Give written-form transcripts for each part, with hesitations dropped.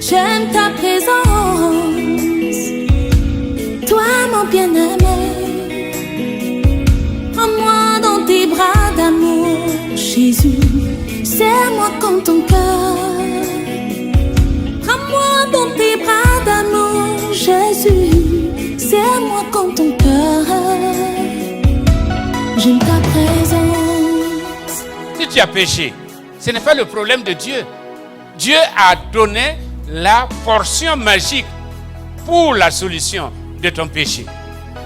J'aime ta présence, toi mon bien-aimé. Prends-moi dans tes bras d'amour, Jésus. Serre-moi comme ton cœur. Prends-moi dans tes bras d'amour, Jésus. Serre-moi comme ton cœur. J'aime ta présence. Si tu as péché, ce n'est pas le problème de Dieu. Dieu a donné la portion magique pour la solution de ton péché.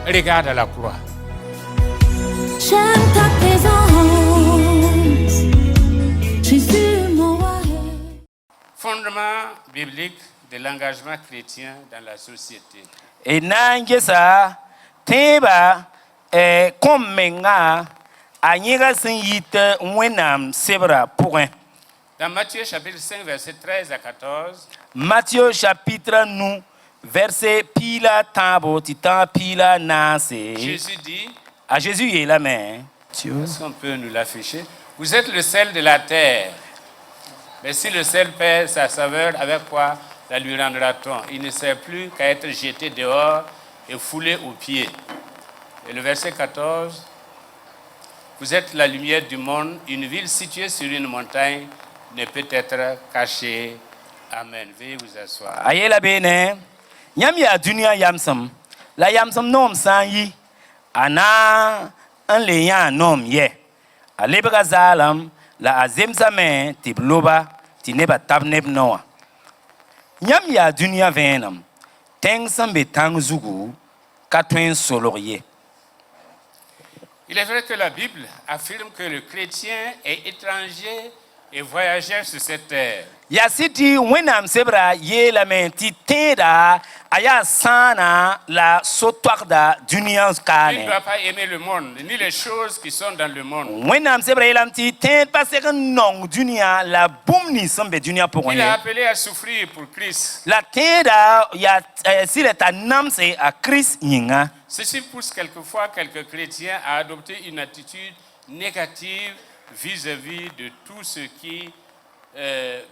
Regarde à la croix. J'aime ta présence, Jésus mon roi. Fondement biblique de l'engagement chrétien dans la société. Et nangesa teba comme menga anyega sin yite wenam sebra point. Dans Matthieu chapitre 5 verset 13 à 14. Matthieu chapitre nous verset pila tabo titan pila nase. Jésus dit. À Jésus est la main. Est-ce qu'on peut nous l'afficher? Vous êtes le sel de la terre. Mais si le sel perd sa saveur, avec quoi la lui rendra-t-on? Il ne sert plus qu'à être jeté dehors et foulé aux pieds. Et le verset 14. Vous êtes la lumière du monde. Une ville située sur une montagne ne peut être cachée. Amen. Veuillez vous asseoir. Aye la bene. Yam ya dunia yamsam. La yamsam nom sanyi. Ana un leyan nom ye. Alebra zalam la azem zame tibloba tineba tabneb noa. Nyam ya dunia venam. Teng sambe tang zugu katwen soloriye. Il est vrai que la Bible affirme que le chrétien est étranger et voyageur sur cette terre. Ya siti wenam sebra ye la menti teda aya sana la sotwarda dunia Il ne kane. doit pas aimer le monde, ni les choses qui sont dans le monde. Wenam sebra ye lamti ted passer non dunia la bumni sambe dunia pour Il a ye. appelé à souffrir pour Christ. La teda ya sileta namse a Christ yinga. Ceci pousse quelquefois quelques chrétiens à adopter une attitude négative vis-à-vis de tout ce qui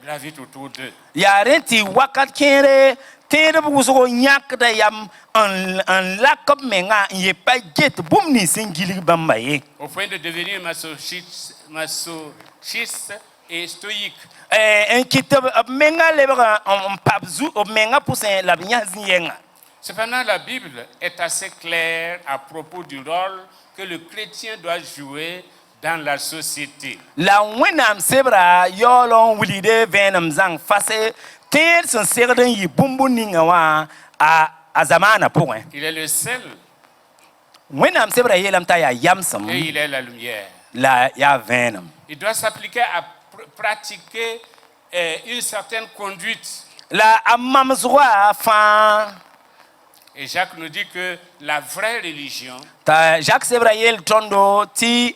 gravite autour d'eux. Ya renti wakat kere ted buzo nyak da yam en lakop menga ye pa get bumni singili bamba ye. Au point de devenir masochiste et stoïque. En kitab menga lebra en pabzu menga pousin la yenga. Cependant, la Bible est assez claire à propos du rôle que le chrétien doit jouer dans la société. La wenam sebra yolon wilide venam zang face ter son serden yi bumbu ninga wa a zamana point. Il est le sel Wenam sebra yelam ta ya yamsam et il est la lumière. la ya venam. Il doit s'appliquer à pratiquer une certaine conduite. La amamzwa fa Et Jacques nous dit que la vraie religion ta Jacques sebra yel tondo ti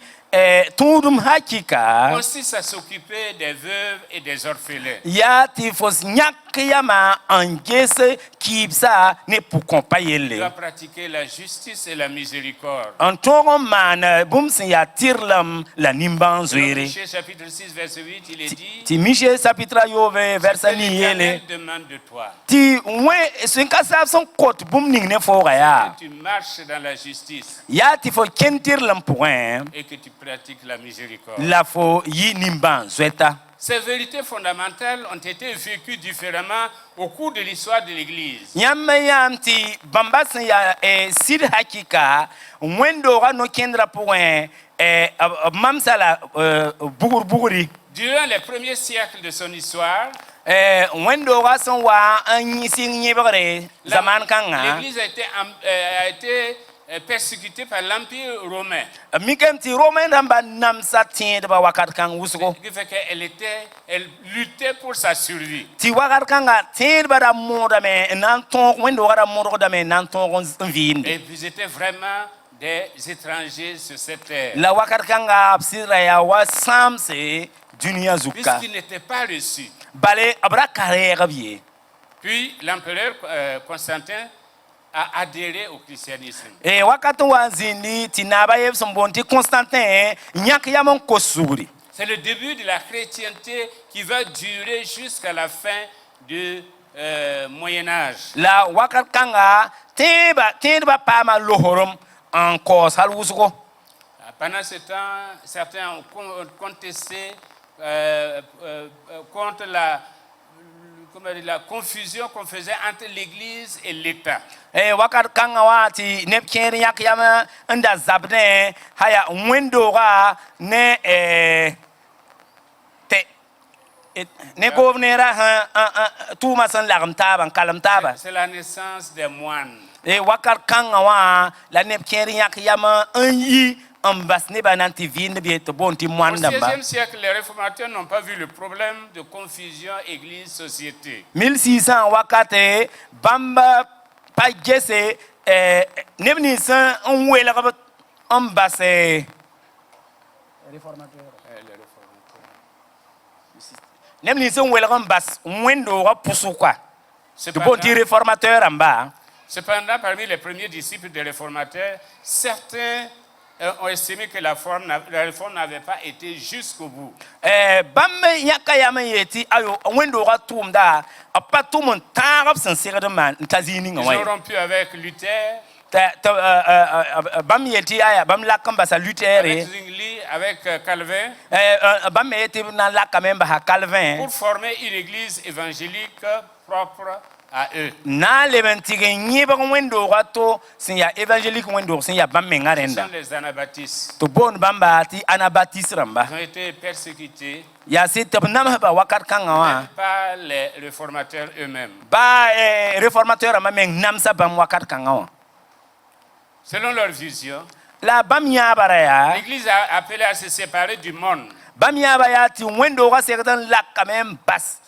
tundum hakika consiste à s'occuper des veuves et des orphelins. ya ti fos nyak yama angese kibsa ne pour Il compayele. doit pratiquer la justice et la miséricorde. En togo man bumsin ya tirlam la nimban Dans zuere. Michée chapitre 6 verset 8, il est dit Ti Michée chapitre yove que verset ni l'Éternel yele. demande de toi Ti we sun kasa son kot bum ning ne foga ya. que tu marches dans la justice Ya ti fo kentir lam point. et que tu pratiques la miséricorde. La fo yi nimban zueta. Ces vérités fondamentales ont été vécues différemment au cours de l'histoire de l'Église. Yamma yam ti bambasin ya sid hakika wendo ga no kendra point mamsala buguri. Durant les premiers siècles de son histoire, Wendo ga son wa an sing nyebare zaman kanga. l'Église a été persécutée par l'Empire romain. Mikem ti romain ramba namsa tiende ba wakat kang wusko. Ce qui fait qu'elle luttait pour sa survie. Ti wakat kanga tiende ba da moda me nan ton wendo ga da modo da me nan ton vinde. Et puis ils étaient vraiment des étrangers sur cette terre. La wakat kanga absira ya wa samse dunia zuka. Puisqu'ils n'étaient pas reçus. Bale abra kare gabiye. Puis l'empereur Constantin a adhéré au christianisme. E wakati wa zindi tinaba ye sombonti Constantin nyak ya mon kosuri. C'est le début de la chrétienté qui va durer jusqu'à la fin de Moyen Âge. La wakat kanga teba pa ma lohorum en cause hal wusgo. Pendant ce temps, certains ont contesté contre la confusion qu'on faisait entre l'Église et l'État. Wakat kanga wati nep keri yak yama nda zabne haya mwendo ga ne ne gouvernera tout ma san lagam taba kalam taba. C'est la naissance des moines. Wakat kanga wa la nep keri yak yama yi ambas ne bananti vinde bi to bonti Au mwandamba. 16e siècle, les réformateurs n'ont pas vu le problème de confusion Église-société. 1600 wakate bamba pa gese nebni san onwela ka ambase réformateur. Nebni san onwela ka ambas mwendo wa pusu kwa. De bonti réformateur amba. Cependant, parmi les premiers disciples des réformateurs, certains ont estimé que la réforme n'avait pas été jusqu'au bout. Bamme yakayama yeti ayo wendo ga tumda apatum tarap sincère man tazini Ils ont ngawai. rompu avec Luther, Bam yeti aya bam la kamba sa Luther avec Zwingli, avec Calvin, bam yeti na la kamemba ha Calvin pour former une église évangélique propre à eux. na leventige nyiba wendo ga to sin ya évangélique wendo sin ya bam Ce mengarenda sont les anabaptistes. to bon bamba ti anabaptiste ramba Ils ont été persécutés ya sit nam ba wakat kangawa même par les réformateurs eux-mêmes. ba réformateur ma meng namsa bam wakat kangawa. Selon leur vision, La bamia baraya l'Église a appelé à se séparer du monde. bamia bayati wendo ga sekatan la quand même bas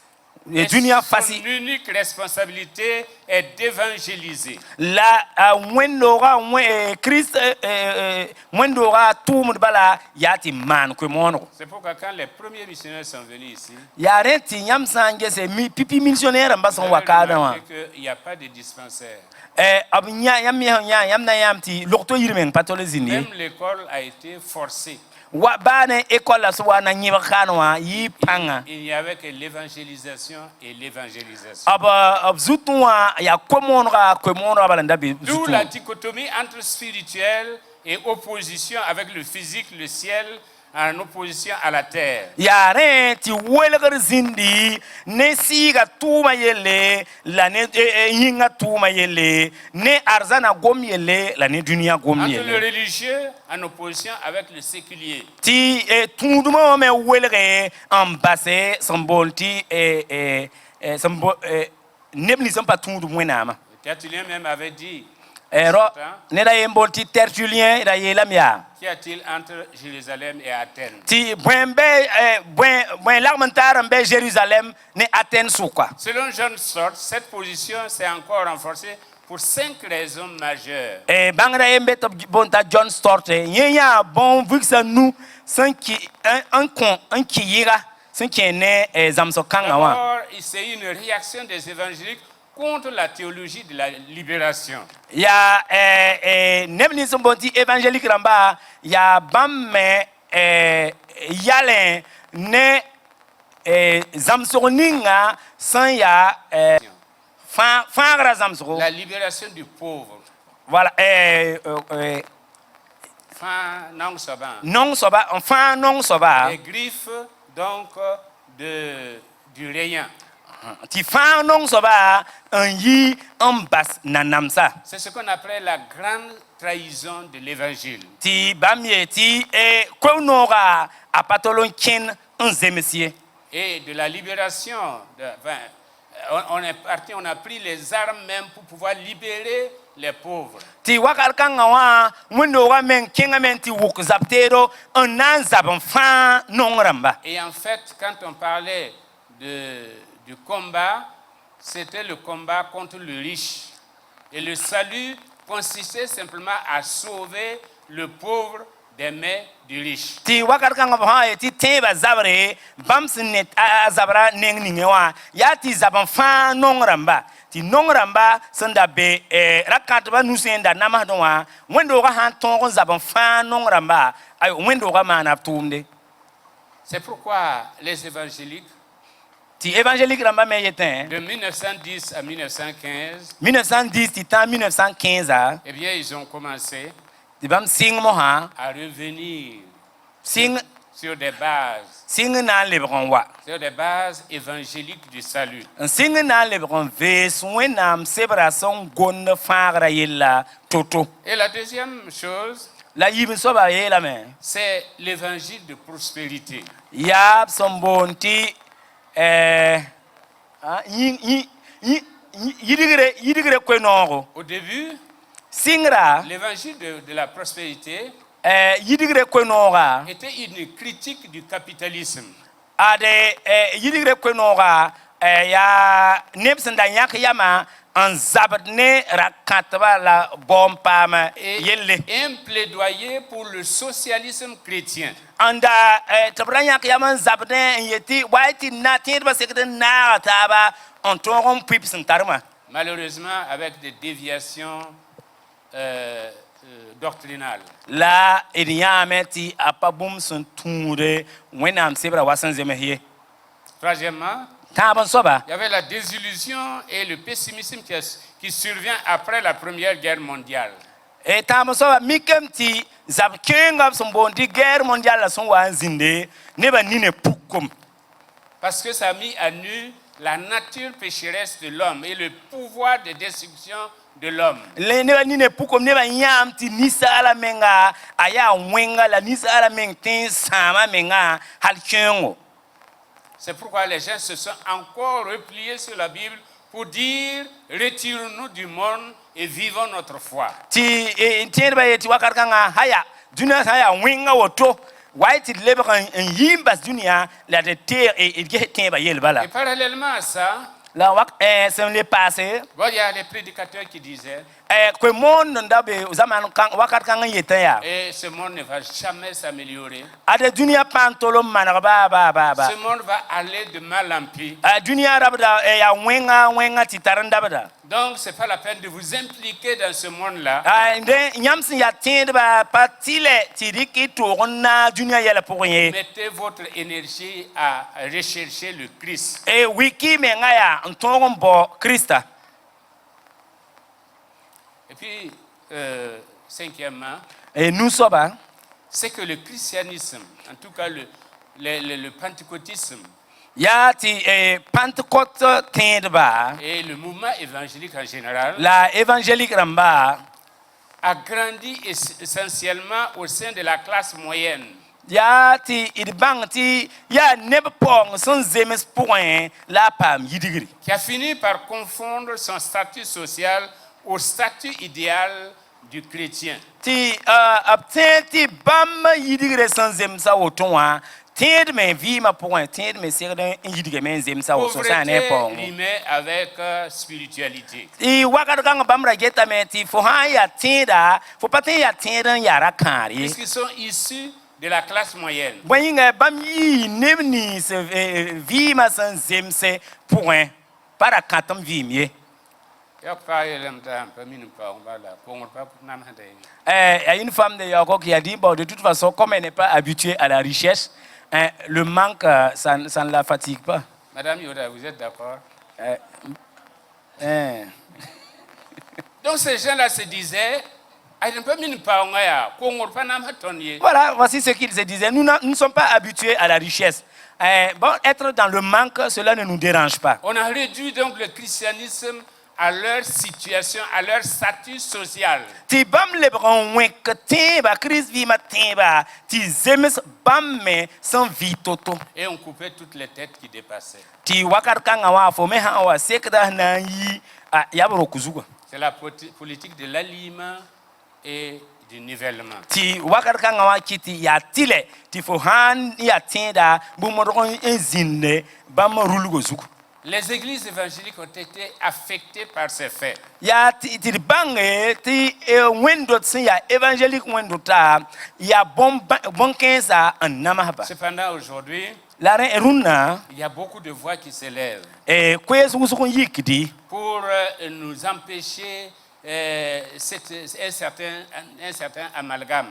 Et dunia son fasi unique responsabilité est d'évangéliser. la wendo ga Christ wendo ga tum bala yati man ko mono C'est pourquoi quand les premiers missionnaires sont venus ici, ya renti nyam sange se mi pipi missionnaire mba son vous avez wakada wa remarqué qu'il n'y a pas de dispensaire. abnya yam na yamti lokto yirmen patole zindi Même l'école a été forcée. wa bane école la so na nyiba kanwa yi panga Il n'y avait que l'évangélisation et l'évangélisation. abzutwa ya komonra balanda bi D'où la dichotomie entre spirituel et opposition avec le physique, le ciel, en opposition à la terre. ya renti welgar zindi ne siga tuma yele la ne yinga tuma yele ne arzana gom yele la ne dunia gom Entre le yele religieux en opposition avec le séculier. ti tunduma me welge ambase sambolti sambo nebni sampa tundu mwenama Tertullien même avait dit, ro ne da yembolti Tertullien da yelamya qu'y a-t-il entre Jérusalem et Athènes? ti buen lagmentar mbe Jérusalem ne Athènes souka. Selon John Stott, cette position s'est encore renforcée pour 5 raisons majeures. Bangra yembe to bonta John Stott yenya bon vu que ça nous sans qui un qui ira sans qui ne zamso kanga wa. D'abord, c'est une réaction des évangéliques contre la théologie de la libération. Ya nebni son bonti évangélique ramba ya bamme yalen ne zamso ninga sans ya fangra zamso. La libération du pauvre. Voilà Fin non saban. non soba enfin non soba Les griffes donc du réant. ti fan non soba un yi en bas nanamsa C'est ce qu'on appelle la grande trahison de l'évangile. ti bamieti ko nora apatolon kin un zemesie Et de la libération. On est parti, on a pris les armes même pour pouvoir libérer les pauvres. ti wakal kanga wa mundo wa men kinga men ti wuk zaptero un nan zaban fan non ramba Et en fait, quand on parlait du combat, c'était le combat contre le riche. Et le salut consistait simplement à sauver le pauvre des mains du riche. ti wakal kanga ha ti teba zabre bamsnet zabra neng ningewa ya ti zaban fan non ramba ti non ramba sanda be rakat ba nusenda nama donwa wendo ga han ton zaban fan non ramba ay wendo ga mana tumde. C'est pourquoi les évangéliques ti évangélique ramba me yetin de 1910 à 1915, 1910 ti tan 1915 a eh bien, ils ont commencé ti bam sing mo ha à revenir sing sur des bases, na lebron wa sur des bases évangéliques du salut. sing na lebron ves wenam célébration gonne fagra yella toto Et la deuxième chose, la yim so ba yela me c'est l'évangile de prospérité. ya sombonti yidigre kwenoro Au début, singra l'évangile de la prospérité yidigre kwenora était une critique du capitalisme. ade yidigre kwenora ya nebsenda yak yama en zabne rakatba la bompama Et yelle un plaidoyer pour le socialisme chrétien. anda tabranya yama zabne yeti waiti na tindba sekde na taba on toron pips tarma. Malheureusement, avec des déviations doctrinales. La ediameti apabum sun tunde wenam sebra wasan zemehie Troisièmement, taban soba il y avait la désillusion et le pessimisme qui survient après la Première Guerre mondiale. e taban soba mikem ti zab kengab sun bondi guerre mondiale la sun wan zinde ne ba nine pukum Parce que ça a mis à nu la nature pécheresse de l'homme et le pouvoir de destruction de l'homme. le ne ba nine pukum ne ba yam ti nisala menga aya wenga la nisala mengtin sama menga hal kengo. C'est pourquoi les gens se sont encore repliés sur la Bible pour dire retirons-nous du monde et vivons notre foi. Ti tiende ba yeti wakarkanga haya dunia haya wenga woto white lebran en yimbas dunia la de terre et il ba yel bala Et parallèlement à ça, la wak c'est le passé bon, il y a les prédicateurs qui disaient que monde ndabe zaman kan wakat kan yeta ya et ce monde ne va jamais s'améliorer. ade dunia pantolo manaba ba Ce monde va aller de mal en pis. dunia rabda ya wenga titaranda bada Donc, ce n'est pas la peine de vous impliquer dans ce monde-là. nde nyamsi ya tiende ba patile tidiki tourna dunia ya la pourrier Mettez votre énergie à rechercher le Christ. e wiki menga ya ntoron bo Christa. Et puis, cinquièmement, Et nous sommes c'est que le christianisme, en tout cas le pentecôtisme ya ti Pentecôte tendba et le mouvement évangélique en général la évangélique ramba a grandi essentiellement au sein de la classe moyenne. ya ti idbang ti ya nebpong son zemes point la pam yidigri Qui a fini par confondre son statut social au statut idéal du chrétien. ti abtenti bam yidigre son zemsa otonwa tend me vi ma point tend me serden yidigre men zemsa o so sa ne Pauvreté pong rimée avec spiritualité. i wakar kanga bamra geta me ti fo ha ya tenda fo patin ya tendan ya rakari Puisqu'ils sont issus de la classe moyenne. boyinga bam yi nebni se vi ma son zemse point para katam vi mieux. Il y a une femme de Yoko qui a dit, bon, de toute façon, comme elle n'est pas habituée à la richesse, le manque, ça ne la fatigue pas. Madame Yoda, vous êtes d'accord? Donc ces gens-là se disaient, voilà, voici ce qu'ils se disaient. Nous ne sommes pas habitués à la richesse. Bon, être dans le manque, cela ne nous dérange pas. On a réduit donc le christianisme à leur situation, à leur statut social. Ti bam le bron wek temba Christ vi ma temba ti zemes bam me sans vie toto. Et on coupait toutes les têtes qui dépassaient. Ti wakar kanga wa fo me ha wa sekda na yi ya bro kuzuga. C'est la politique de l'aliment et du nivellement. Ti wakar kanga wa kiti ya tile ti fo han ya tenda bu mo ron ezinde bam rulugo zugo. Les églises évangéliques ont été affectées par ces faits. Ya ti bange ti wendo tsin ya évangélique wendo ta ya bon kenza en namaba. Cependant, aujourd'hui, La runa il y a beaucoup de voix qui s'élèvent pour nous empêcher un certain amalgame.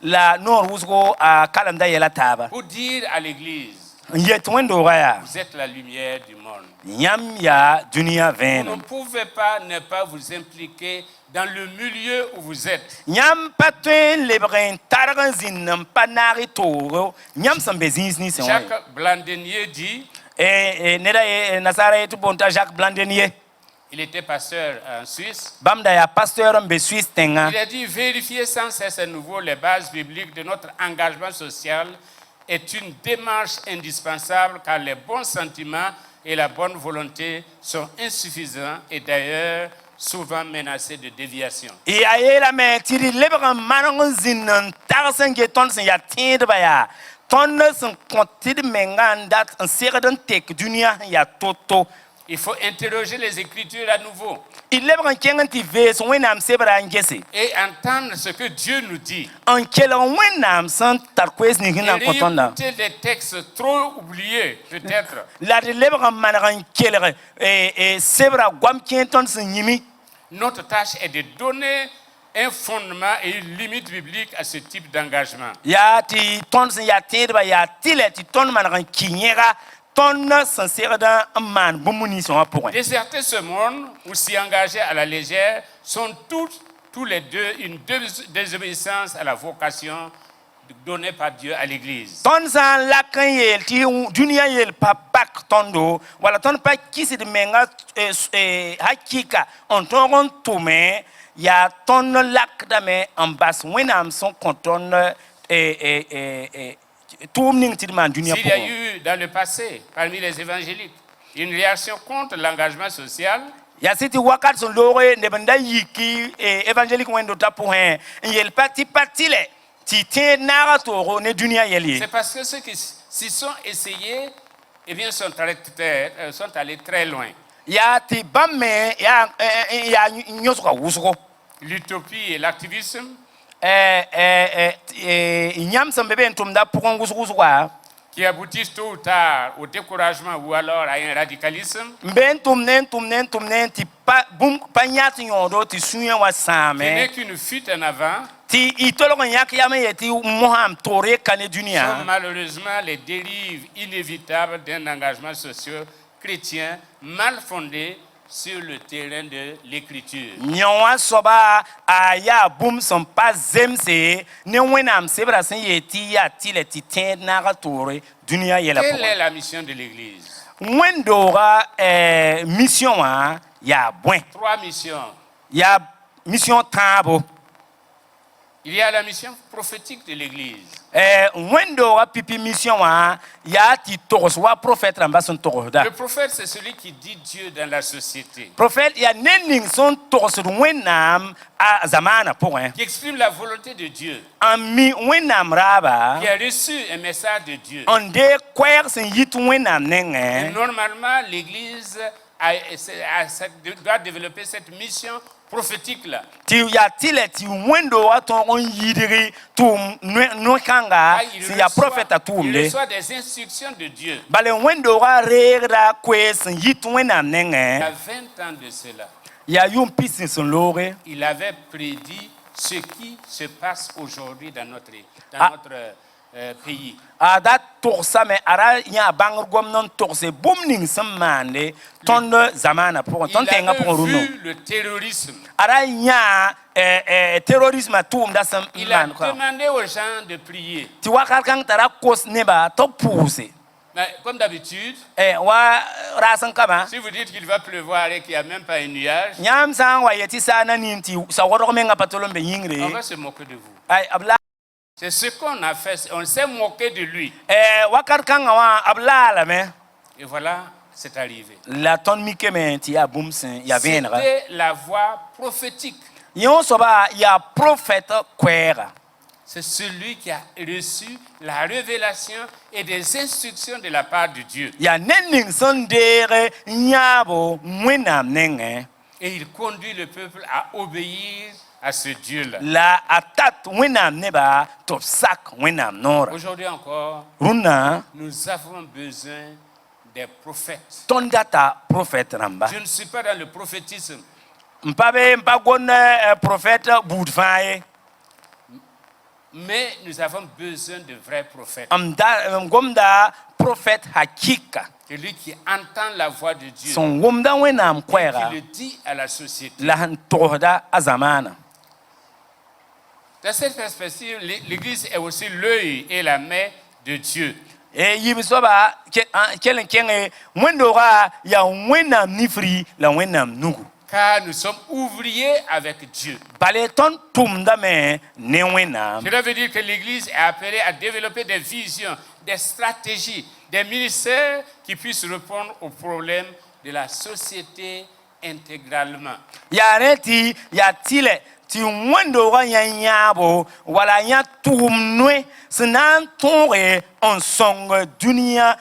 la nor wusgo a kalanda yela taba. Pour dire à l'Église yet wendo ya Vous êtes la lumière du monde. nyam ya dunia Vous ven ne pouvez pas ne pas vous impliquer dans le milieu où vous êtes. nyam patwen lebren targan zin panari toro nyam sambe zins ni sen Jacques Blandenier dit, neda nasara etu bonta Jacques Blandenier il était pasteur en Suisse, bamda ya pasteur mbe Suisse tenga il a dit vérifier sans cesse à nouveau les bases bibliques de notre engagement social est une démarche indispensable car les bons sentiments et la bonne volonté sont insuffisants et d'ailleurs souvent menacés de déviation. e ayela me tiri lebran manango zin tarsen ge ton sen ya tind ba ya ton sen kontid mengan dat en serden tek dunia ya toto. Il faut interroger les Écritures à nouveau Il lebran kengan ti ve son wenam sebra ngese et entendre ce que Dieu nous dit. en kelon wenam san tarkwes ni Et hinan kotonda réécouter des textes trop oubliés, peut-être. la de lebran manango kelere sebra gwam kenton sen yimi. Notre tâche est de donner un fondement et une limite biblique à ce type d'engagement. Ya ti ton sen ya tind ba ya tile ti ton manango kinyera ton sen serda man bumuni son pour Déserter ce monde ou s'y engager à la légère sont tous les deux une désobéissance à la vocation donnée par Dieu à l'Église. ton san lakan yel ti dunia yel pa bak tondo wala ton pa kisi de menga hakika on ton tume ya ton lak dame en bas wenam son konton tout ning ti man dunia S'il y a eu dans le passé, parmi les évangéliques, une réaction contre l'engagement social, ya siti wakat son lore ne banda yiki évangélique wendo tapu hen yel pati patile ti te nara toro ne dunia yeli c'est parce que ceux qui s'y sont essayés, eh bien, sont allés très loin. ya ti bamme ya nyosuka wusuko L'utopie et l'activisme nyam sambe ben tumda pukon wusuko kwa qui aboutissent tôt ou tard au découragement ou alors à un radicalisme, ben tumnen ti pa bum panyat nyodo ti sunya wa ce n'est same qu'une fuite en avant, ti itolo yak yame yeti moham tore kane sont dunia malheureusement les dérives inévitables d'un engagement socio-chrétien mal fondé sur le terrain de l'écriture. nyawa soba aya bum son pas zemse ne wenam sebra sen yeti ya tile ti ten na tore dunia yela Quelle est la mission de l'Église? wendora mission a ya bwen 3 missions. ya mission tabo Il y a la mission prophétique de l'Église. wendora pipi mission a ya ti tokos wa prophète ramba son tokoda Le prophète, c'est celui qui dit Dieu dans la société, prophète ya nening son tokos wenam a zamana pour hein qui exprime la volonté de Dieu, en mi wenam raba qui a reçu un message de Dieu. on de kwer sen yit wenam Et nenge normalement, l'Église doit développer cette mission prophétique-là. ti ya tile ti wendo wa ton on yidiri tum no kanga Il si ya prophète il atumle reçoit des instructions de Dieu. bale wendo wa rera kwes yit wenam Il y a nenge 20 ans de cela, ya yum pisin son lore il avait prédit ce qui se passe aujourd'hui dans notre pays. ada torsa me ara ya bang gom non torse bum ning samande ton zamana pour ton Il tenga pour avait runo vu le terrorisme. ara ya terrorisme tum da sam Il a man quoi demandé aux gens de prier. ti wakar kang tara kos neba to pousser Mais comme d'habitude, wa rasan kama si vous dites qu'il va pleuvoir et qu'il n'y a même pas un nuage, nyam sang wa yeti sana ninti sa woro menga patolombe on yingre va se moquer de vous. ay abla C'est ce qu'on a fait. On s'est moqué de lui. wakar kang wa abla la me Et voilà, c'est arrivé. la ton mikeme ti ya bumsen ya venra C'était la voix prophétique. yon soba ya prophète kwera C'est celui qui a reçu la révélation et des instructions de la part de Dieu. ya nening sondere nyabo mwenam nenge Et il conduit le peuple à obéir à ce Dieu-là. la atat mwenam neba top sak mwenam nora Aujourd'hui encore, runa nous avons besoin des prophètes. ton data prophète ramba Je ne suis pas dans le prophétisme, mpabe mpagon prophète boudfaye Mais nous avons besoin de vrais prophètes. Gomda prophète hakika. Celui qui entend la voix de Dieu. Son womda wenam Et kwera. qui le dit à la société. La han tohda azamana. Dans cette perspective, l'Église est aussi l'œil et la main de Dieu. Et yibsoba kelen kenge wendora ya wenam nifri la wenam nugu. Car nous sommes ouvriers avec Dieu. Baleton tumda me ne wenam. Cela veut dire que l'Église est appelée à développer des visions, des stratégies, des ministères qui puissent répondre aux problèmes de la société intégralement. Ya reti ya tile ti wendora ya nyabo wala ya tumnwe sinan tore on song dunia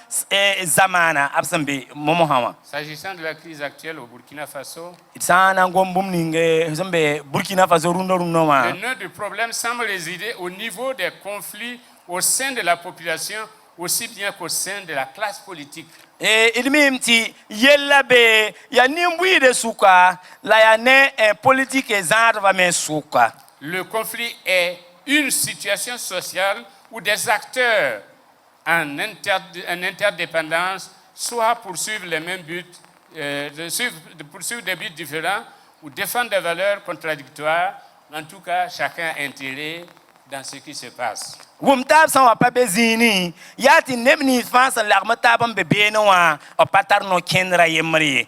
zamana absambe momohawa. S'agissant de la crise actuelle au Burkina Faso, Sana ngombum ninge zambe Burkina Faso rundo runoma. le nœud du problème semble résider au niveau des conflits au sein de la population, aussi bien qu'au sein de la classe politique. Ilmimti yella be ya nimbui de suka la ya ne politique va men suka. Le conflit est une situation sociale où des acteurs en interdépendance soit poursuivent les mêmes buts, poursuivent des buts différents ou défendent des valeurs contradictoires. En tout cas, chacun a intérêt dans ce qui se passe. Wumtab san wa pabezini yati nebni fansa larmatabam bebe no wa opatar no kendra yemri.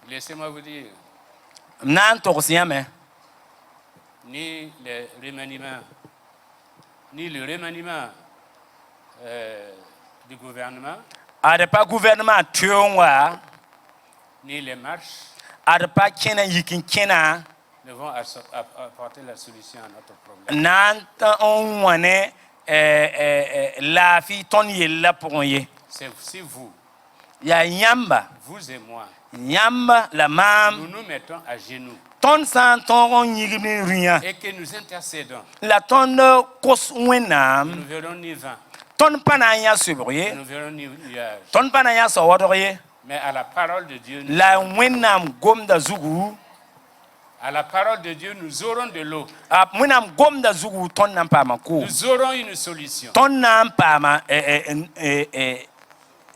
Laissez-moi vous dire, Nan toksiame ni le remaniement du gouvernement, ade pa gouvernement tuonwa ni les marches ade pa kena yikin kena ne vont apporter la solution à notre problème. nan on wane la fi ton yella pour ye. C'est si vous, Ya yamba vous et moi, yamba la mam nous nous mettons à genoux ton san ton yigni rien. et que nous intercédons, La ton kos nous wenam ne verrons ni vent, ton panaya subroye nous ne verrons ni nuage. ton panaya sawadroye Mais à la parole de Dieu, la wenam gomda zugu à la parole de Dieu, nous aurons de l'eau. wenam gomda zugu ton nam pama ko Nous aurons une solution. ton nam pama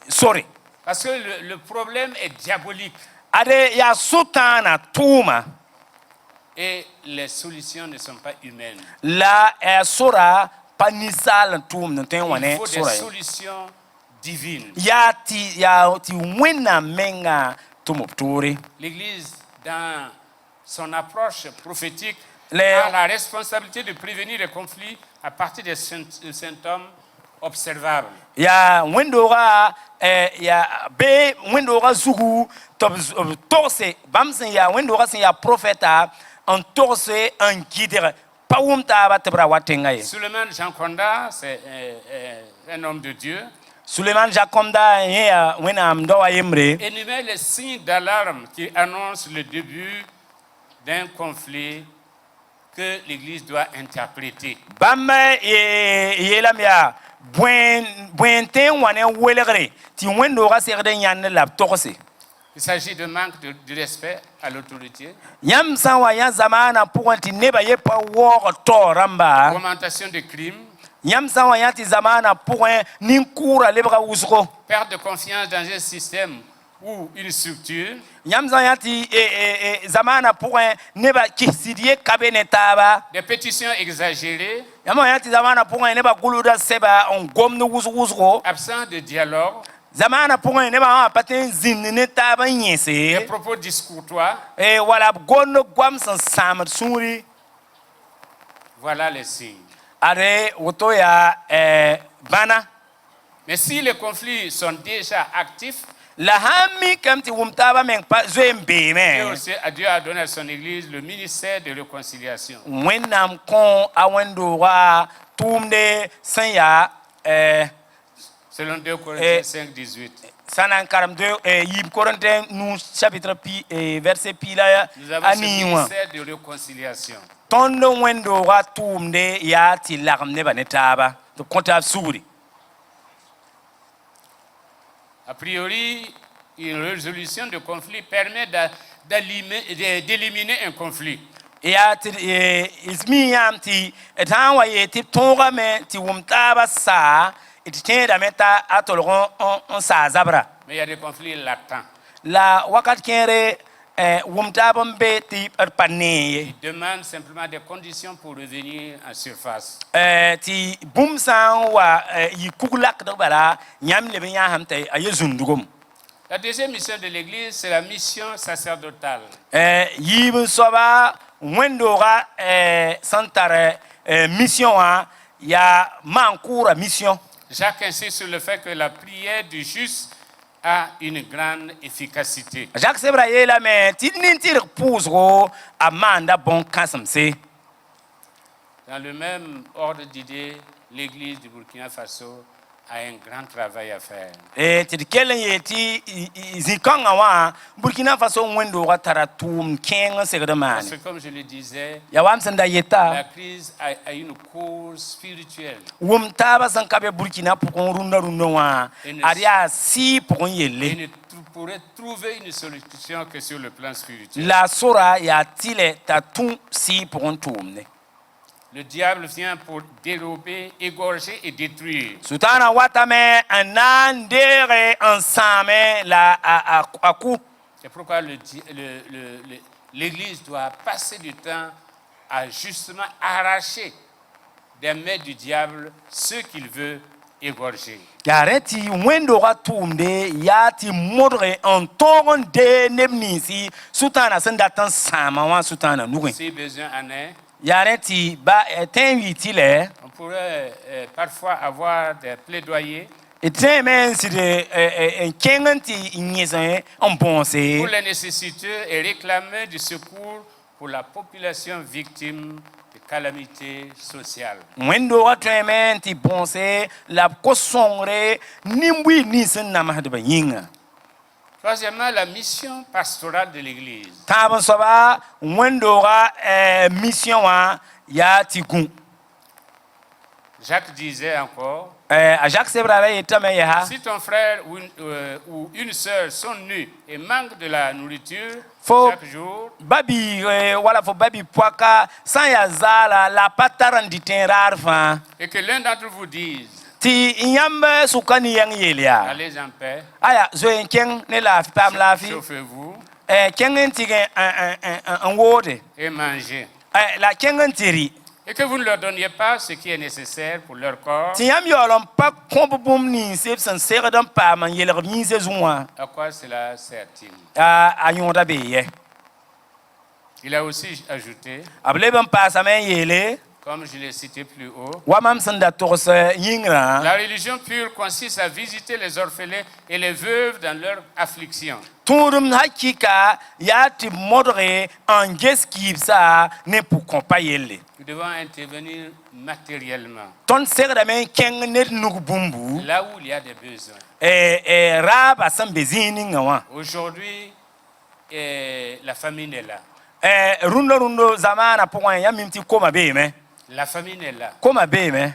sorry Parce que le problème est diabolique ade ya sultana tuma et les solutions ne sont pas humaines. la sora panisal tum no ten Il wane faut des sora solutions divines. ya ti wenam menga tumoptori. L'Église, dans son approche prophétique, Les- a la responsabilité de prévenir les conflits à partir des symptômes observables. Ya wendora ya be wendora zugu torse bamsen ya wendora sen ya profeta en torse en guide pawumta ba tebra watenga ye. Suleiman Jankonda, c'est un homme de Dieu, Suleiman Jakomda ya wenam do yemre énumère les signes d'alarme qui annoncent le début d'un conflit que l'Église doit interpréter. bamme yelam ya buen wane welegre ti wendora serde nyanne la torse. Il s'agit de manque de respect à l'autorité, Yam sanwa ya zamana pour ti neba ye pa wor toramba. augmentation de crimes, Yam sanwa ya ti zamana pour ninkura lebra usro. perte de confiance dans un système ou une structure, Yam sanwa ya ti zamana pour neba kisidie kabinetaba. des pétitions exagérées, Yam ya ti zamana pour neba guluda seba on gomnu usro. absence de dialogue, Zamana pour neba patin zinne taba des nyese. propos discourtois. Wala gonno gwam san samad suri. Voilà les signes. Are woto ya bana. Mais si les conflits sont déjà actifs, La hami kam ti wumtaba men pa zwembe Dieu men. aussi, Dieu a donné à son Église le ministère de réconciliation. Wennam kon awendora tumde sanya Selon 2 Corinthiens 5, 18. sanan karam de yib Corinthien nous chapitre pi verset pi la Nous avons ce aniwa. ministère de réconciliation. Tondo wendora tumde ya ti lagam ne banetaba to konta suri. A priori, une résolution de conflit permet d'éliminer un conflit. ya ti ismi yam ti etan wa ye ti tonga me ti wumta ba sa ti tenda meta atolgon on sa zabra Mais il y a des conflits latents. la wakat kere wumta bombe ti panne Ils demandent simplement des conditions pour revenir en surface. ti bum san wa yi kukulak do bala nyam le binya hamte ayezundugum. La deuxième mission de l'Église, c'est la mission sacerdotale. Yibun soba wendora santare mission a ya mankura mission. Jacques insiste sur le fait que la prière du juste a une grande efficacité. Jacques Sebra yela me tinintir pousro amanda bon kasamse. Dans le même ordre d'idée, l'Église du Burkina Faso a un grand travail à faire. Ti kelen yeti zikanga wa Burkina Faso wendora taratum kenga segdamane. Parce que comme je le disais, Ya wamsanda la yeta crise a une cause spirituelle. wumtaba sankabe Burkina pokon runda wa aria si pokon Et yelle. ne pourrait trouver une solution que sur le plan spirituel. La sora ya tile tatun si pokon tumne. Le diable vient pour dérober, égorger et détruire. Sutana watame anandere ensame la aku. C'est pourquoi l'Église doit passer du temps à justement arracher des mains du diable ceux qu'il veut égorger. Yareti wendo watumde yati modre antoron de nemnisi sutana sendatan sama wa sutana nugen. Si besoin en est, Yareti ba tenwitile on pourrait parfois avoir des plaidoyers etemen si de kenganti nyesen on pense pour les nécessiteux et réclamer du secours pour la population victime de calamités sociales. wendo watremen ti pense la kosongre nimbwi nisen namahde yinga. Troisièmement, la mission pastorale de l'Église. Taban soba wendora mission wa ya tigun. Jacques disait encore, A Jacques Sebra etame ya si ton frère ou une sœur sont nus et manquent de la nourriture Faut- chaque jour, babi wala fo babi poaka san ya zala la pataran ditenrar fa et que l'un d'entre vous dise, ti nyambe sukani yang yelia allez en paix, aya zo enkeng ne la pam la fi chauffez-vous kengen tige en wode et mangez. la kengen tiri Et que vous ne leur donniez pas ce qui est nécessaire pour leur corps, ti yam yolom pa kompum ni sep san seredam pa man yeler ni se zunwa à quoi cela sert-il? ayonda beye Il a aussi ajouté, ablebam pa sa men yele comme je l'ai cité plus haut, wamam sanda tors yingra la religion pure consiste à visiter les orphelins et les veuves dans leur affliction. Turum hakika ya ti modre en geskibsa ne pour compayele. Nous devons intervenir matériellement Ton serda men keng net nuk bumbu là où il y a des besoins. raba san bezini ngawa. Aujourd'hui, la famine est là. Rundo zamana pokwan ya mimti koma be me. La famine est là. Koma be me.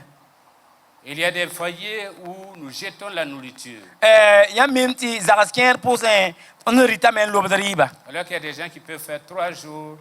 Il y a des foyers où nous jetons la nourriture. Ya mimti zagas 15% on rita men lobdriba. Alors qu'il y a des gens qui peuvent faire 3 jours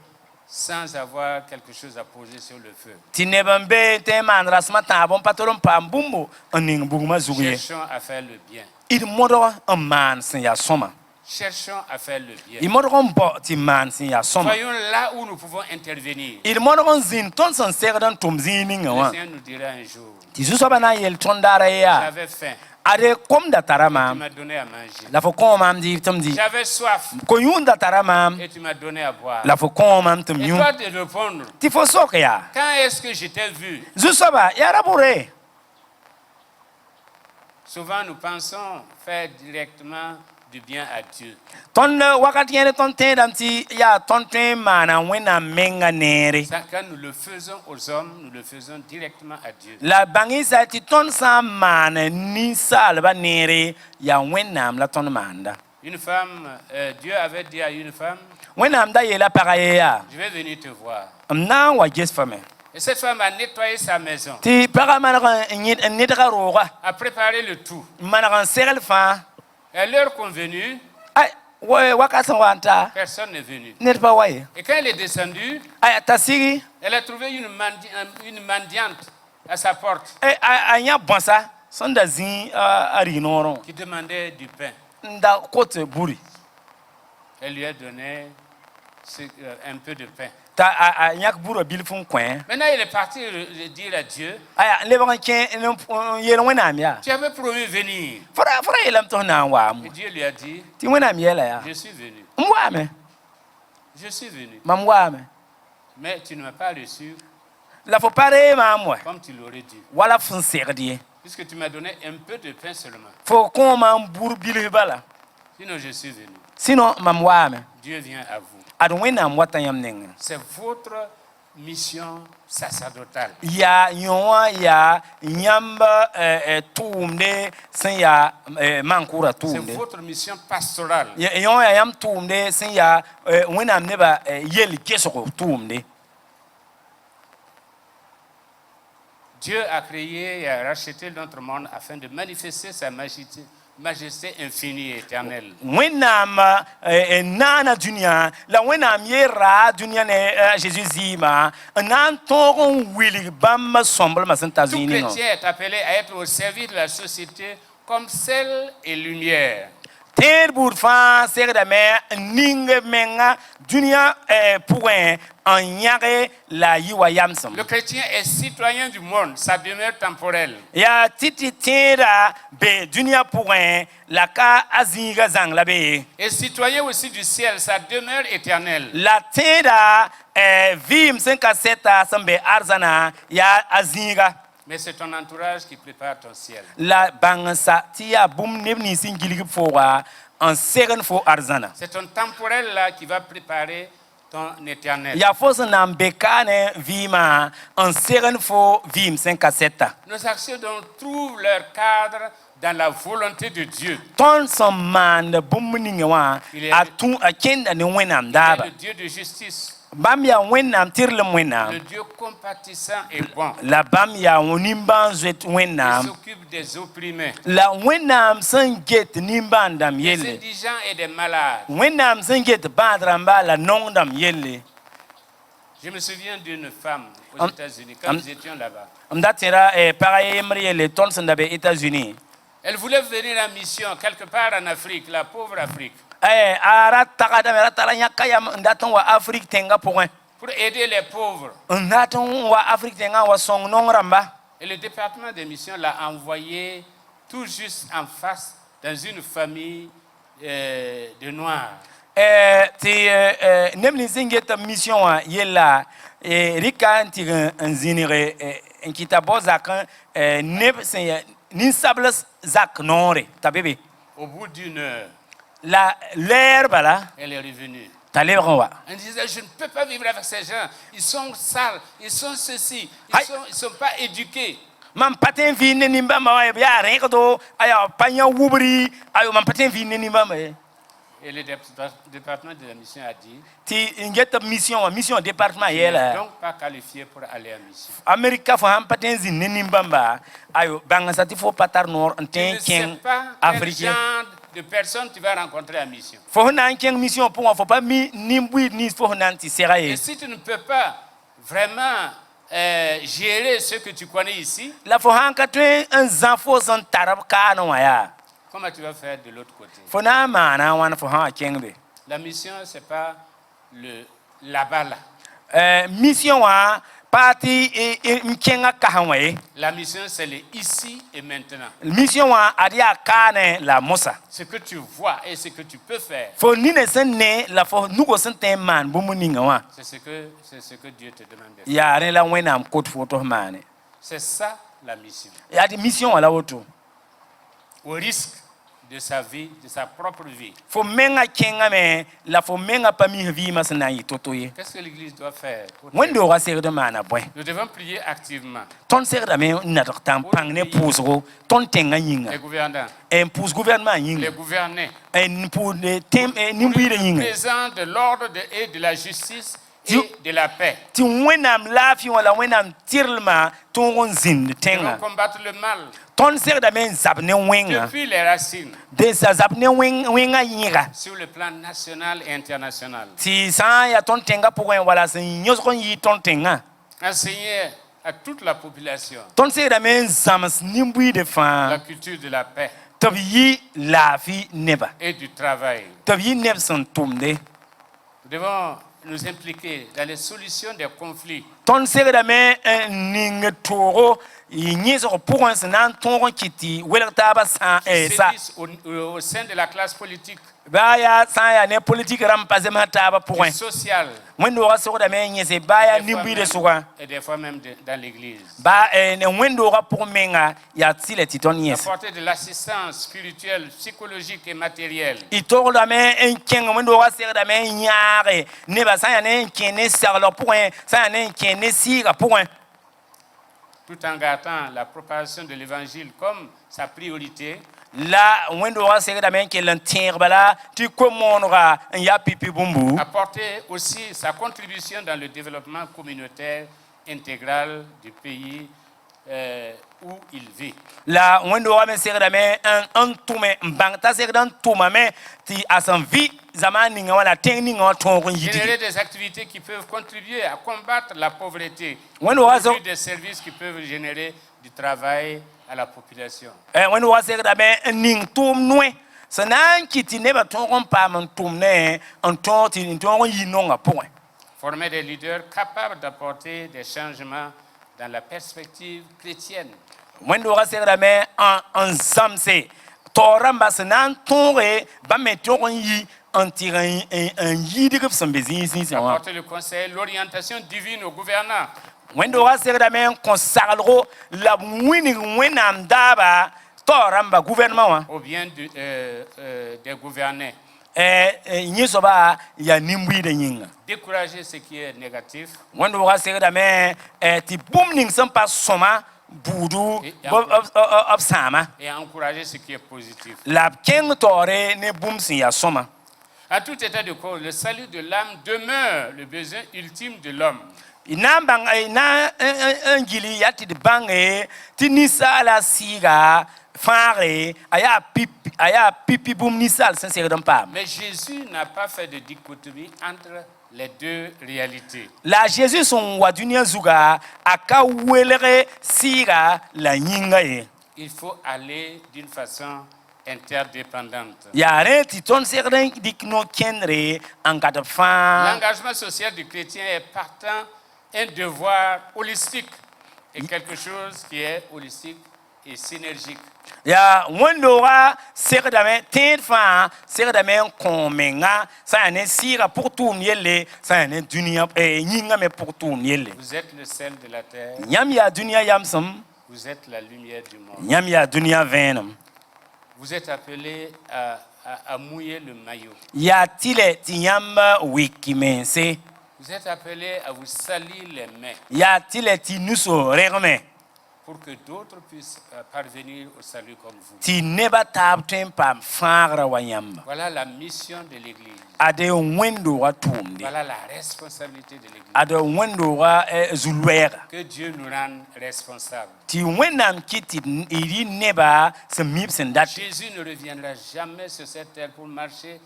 sans avoir quelque chose à poser sur le feu. Tinebambe te man rasmata bon patolon pam bumbo oning buguma zuguye. Cherchons à faire le bien. Il modro un man sin ya soma. Cherchons à faire le bien. Il modro bo ti man sin ya soma. Soyons là où nous pouvons intervenir. Il modro zin ton san serdan tum zini Le ngawa. Seigneur nous dira un jour, Ti zusoba na yel tondara ya. j'avais faim, Ade kom da tu tarama. m'as donné à manger. La fo kom am di tum di. J'avais soif Ko yunda tarama. et tu m'as donné à boire. La fo kom am tum Et yun. toi de répondre, Ti fo sok ya. quand est-ce que je t'ai vu? Zusoba ya rabure. Souvent nous pensons faire directement du bien à Dieu. Ton wakati yene ton tendam ti ya ton ten mana wena menga nere. Ça, quand nous le faisons aux hommes, nous le faisons directement à Dieu. La bangisa ti ton sa mana ni salba nere ya wenam la ton manda. Une femme, Dieu avait dit à une femme, Wenam da yela paraye ya. je vais venir te voir. Amna wa ges fame. Et cette femme a nettoyé sa maison, Ti para mana nidra roga. a préparé le tout. Mana serel fa. Et à l'heure convenue, Ay Personne n'est venu. Net pas ouais. Et quand elle est descendue, Aya tasiri elle a trouvé une mendiante à sa porte anya bonsa sonda zin arinoron qui demandait du pain. nda kote buri. Elle lui a donné un peu de pain. Ta anya buru bilfun kwen. Maintenant, il est parti dire à Dieu, Aya leban ken yelon wenam ya. tu avais promis venir. Fora yelam to na wa Et Dieu lui a dit, ti wenam yela ya. je suis venu. Mwa me. Je suis venu. Mam wa me. Mais tu ne m'as pas reçu La fo pare ma moi. comme tu l'aurais dit. Wala fun serdi. Puisque tu m'as donné un peu de pain seulement. Fo kon mam buru bilbala. Sinon, je suis venu. Sinon mam wa me. Dieu vient à vous. Adon wenam watanyam ning. C'est votre mission sacerdotale. Ya yonwa ya nyamba tumde sen ya mankura C'est tumde. votre mission pastorale. Yon ya yam tumde sen ya wenam neba yel kesoko tumde. Dieu a créé et a racheté notre monde afin de manifester sa majesté infinie et éternelle. Wenam nana dunia la wenam yera dunia ne Jésus zima nan toron wili bam somble ma Tout États-Unis no. chrétien est appelé à être au service de la société comme sel et lumière. Ter burfa serda me ninge menga dunia point en yare la yiwa yamsam. Le chrétien est citoyen du monde, sa demeure temporelle. Ya titi tera be dunia point la ka azinga zang la be. Et citoyen aussi du ciel, sa demeure éternelle. La tera vim 57 sambe arzana ya azinga. Mais c'est ton entourage qui prépare ton ciel. La bangsa tia bum nebni singili fora en seren fo arzana. C'est ton temporel là qui va préparer ton éternel. Ya fos nam bekane vima en seren fo vim 57. Nos actions donc trouvent leur cadre dans la volonté de Dieu. Ton son man bum ningewa atun akenda ne wenam Il est daba. le Dieu de justice, Bam ya wenam tirlem wenam. le Dieu compatissant et bon. La bam ya onimban zwet Il wenam. s'occupe des opprimés, La wenam sanget nimbandam des yelle. indigents et des malades. Wenam sanget badrambala la nongdam yelle. Je me souviens d'une femme aux États-Unis, quand nous étions là-bas. Mdatira pareil mriele ton sandabe États-Unis. Elle voulait venir en mission quelque part en Afrique, la pauvre Afrique, Ara takada mera talanya kayam ndaton wa Afrique tenga point. pour aider les pauvres. Ndaton wa Afrique tenga wa song nongramba. Et le département des missions l'a envoyé tout juste en face dans une famille de Noirs. Ti nemni zingeta mission wa yella rika anti nzinire nkitabo zakan neb sen ni sables zak nore tabebe. Au bout d'une heure, L'air bala elle est revenue. talebwa. Elle disait, je ne peux pas vivre avec ces gens. Ils sont sales, ils sont ceci, Aïe. ils sont pas éduqués. Man paten vine nimba ma ya renko aya panya wubri ayo man paten vine nimba ma. Et le département de la mission a dit, Ti ngeta mission département tu n'es yela. donc pas qualifié pour aller en mission. America fo han paten zin nimbamba ayo banga sati fo patar nor Tu enten ne sais ken pas quel africain. genre de personnes tu vas rencontrer en mission. Fo nan ken mission pour faut pas mi nimbui ni fo nan ti Et seraye. si tu ne peux pas vraiment gérer ce que tu connais ici, La fo han ka twen un zanfo san tarab kana waya. comment tu vas faire de l'autre côté? Fo na mana wan fo han kenbe. La mission, ce n'est pas là-bas là. Mission wa parti mkenga kahanwe. La mission, c'est le ici et maintenant. Mission wa adia kane la mosa. Ce que tu vois et ce que tu peux faire, Fo ni ne senne la fo nugo sente man bu muninga wa. c'est ce que Dieu te demande de faire. Ya ne la wena mkot foto mane. C'est ça la mission. Ya di mission wala woto. Au risque de sa vie, de sa propre vie. Fo menga kenga me la fo menga pami vi masna yi toto ye. Qu'est-ce que l'Église doit faire pour Wendo wa ser de mana boy. Nous devons prier activement. Ton ser da me na tam pang ne pusgo ton tenga Les yinga. gouvernants, En pus gouvernement les yinga. gouvernés, En pour de tem nimbi de yinga. présents de l'ordre et de la justice et de la paix. ti wẽnnaam laafɩ wã la wẽnnaam tɩrlmã tõog n zĩnd Nous tẽngã devons combattre le mal tõnd segdame n zab ne wẽngã depuis les racines, densa zab ne wẽngã yẽga sur le plan national et international. tɩ sã n yaa tõnd tẽngã pʋgẽ wala sẽn yõsg n yɩ tõnd tẽngã Enseigner à toute la population tõnd segdame n zãms nin-buiide la fãa culture de la paix tɩ b yɩ laafɩ neba et du travail. tɩ b yɩ neb sẽn tʋmde Nous devons nous impliquer dans les solutions des conflits tõnd segdame n ning toogo yẽsg pʋgẽ sẽn na n tõog n kɩt tɩ welg taabã sa sévissent au sein de la classe politique baa yaa sã n yaa ne politique rãmb pa zemsã taabã et pʋgẽ sociale wẽnd-doogã sogdame n yẽse baa yaa nin-buiide sʋga et des fois même dans l'église. baa ne wẽnd-doogã pʋg menga yaa tɩ la tɩ tõnd yẽs Apporter de l'assistance spirituelle, psychologique et matérielle. y togdame n kẽng wẽnd-doogã segdame n yãage nebã sã n yaa ne n kẽ ne saglg pʋgẽ sã n yaa ne n kẽ ne sɩɩgã pʋgẽ Tout en gardant la propagation de l'évangile comme sa priorité, la wẽnd-doogã segdame n kell n tẽegba la tɩ kom-moonega n yaa pipi bũmbu apporter aussi sa contribution dans le développement communautaire intégral du pays où il vit. la wẽnd-doogã me segdame n tʋme n bãng t'a segd n tʋmame tɩ a sẽn vɩ zamaan ninga wã la tẽng ninga wã tõog n Générer yɩdg des activités qui peuvent contribuer à combattre la pauvreté. Wẽnd-doogã Produire des services qui peuvent générer du travail à la population. wẽnd-doogã segdame n ning tʋʋm noe sẽn na n kɩt tɩ nebã tõog n paam n tʋm ne n tõog tɩ n tõog n yɩ nongã pʋgẽ Former des leaders capables d'apporter des changements dans la perspective chrétienne. wẽnd-doogã segdame n zãmse taoor rãmba sẽn na n tõoge bãmb me tõog n yɩ n tɩg n yɩɩdg b sẽn be zĩig-zĩisẽ wã Apporter le conseil, l'orientation divine aux gouvernants. wẽnd-doogã segdame n kõ saglgo la b wĩnig wẽnnaam daaba taoor rãmba gouvernement wã au bien des gouvernés. yẽ soaba yaa nin-buiidã yĩnga Décourager ce qui est négatif wẽnd-doogã segdame tɩ bũmb ning sẽn pa sõma buudu b sãama et encourager ce qui est positif. la b kẽng taoore ne bũmb sẽn yaa sõma En tout état de cause, le salut de l'âme demeure le besoin ultime de l'homme. na n bãng na n gili yaa tɩ d bãnge tɩ ninsaala sɩɩga fãagre a yaa pipi bũmb ninsaal sẽn segd n paam Mais Jésus n'a pas fait de dichotomie entre les deux réalités. la a Jésus sẽn wa dũniyã zuga a ka welge sɩɩga la yĩnga ye Il faut aller d'une façon interdépendante. yaa rẽ tɩ tõnd segd n dɩk no-kẽndre n gat b fãa L'engagement social du chrétien est partant un devoir holistique et quelque chose qui est holistique et synergique. yaa wẽnd-doogã segdame tẽed fãa segdame n kõ menga sã n yaa ne sɩɩga pʋg tʋʋmd yelle sã n yaa ne dũniyã yĩnga me pʋg tʋʋmd yelle Vous êtes le sel de la terre, yãmb yaa dũniyã yamsem vous êtes la lumière du monde. yãmb yaa dũniyã vẽenem Vous êtes appelé à mouiller le maillot. yaa tɩlɛ tɩ yãmb wɩk mense Vous êtes appelé à vous salir les mains yaa tɩlɛ tɩ nuso rẽgme pour que d'autres puissent parvenir au salut comme vous. tɩ nebã taab tõe n paam fãagrã wa yãmba Voilà la mission de l'Église. ad wẽnd-doogã tʋʋmde Voilà la responsabilité de l'Église. ad wẽnd-doogã zu-loɛɛga Que Dieu nous rende responsables. tɩ wẽnnaam kɩt tɩ d rɩ nebã sẽn mib sẽn dat Jésus ne reviendra jamais sur cette terre pour marcher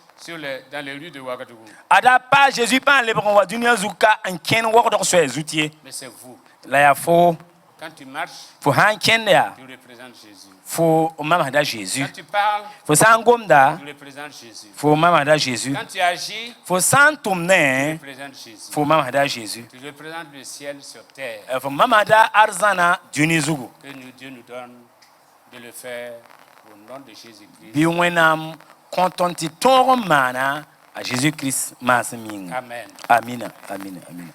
dans les rues de Ouagadougou. ada pa Jésus pa n lebg n wa dũniyã zug ka n kẽnd wogdg soɛɛ zut ye Mais c'est vous. la yaa fo Quand tu marches, fo sã n kẽnd yaa tu représentes Jésus. fo mamsda Jésus Quand tu parles, fo sã n gomda tu représentes Jésus. fo mamsda Jésus Quand tu agis, fo sã n tʋm tu ne représentes Jésus. fo mamsda Jésus Tu représentes le ciel sur terre. fo mamsda arzãna dũni zugu Que Dieu nous donne de le faire au nom de Jésus-Christ. bɩ wẽnnaam kõ tõnd tɩ tõog n maana a Jésus-Christ maasem yĩnga Amen. amina amina amina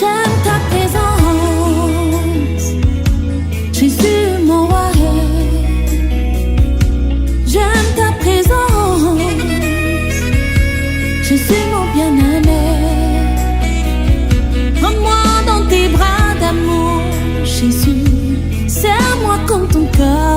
J'aime ta présence, Jésus mon roi. J'aime ta présence, Jésus mon bien-aimé. Prends-moi dans tes bras d'amour, Jésus. Serre-moi comme ton cœur.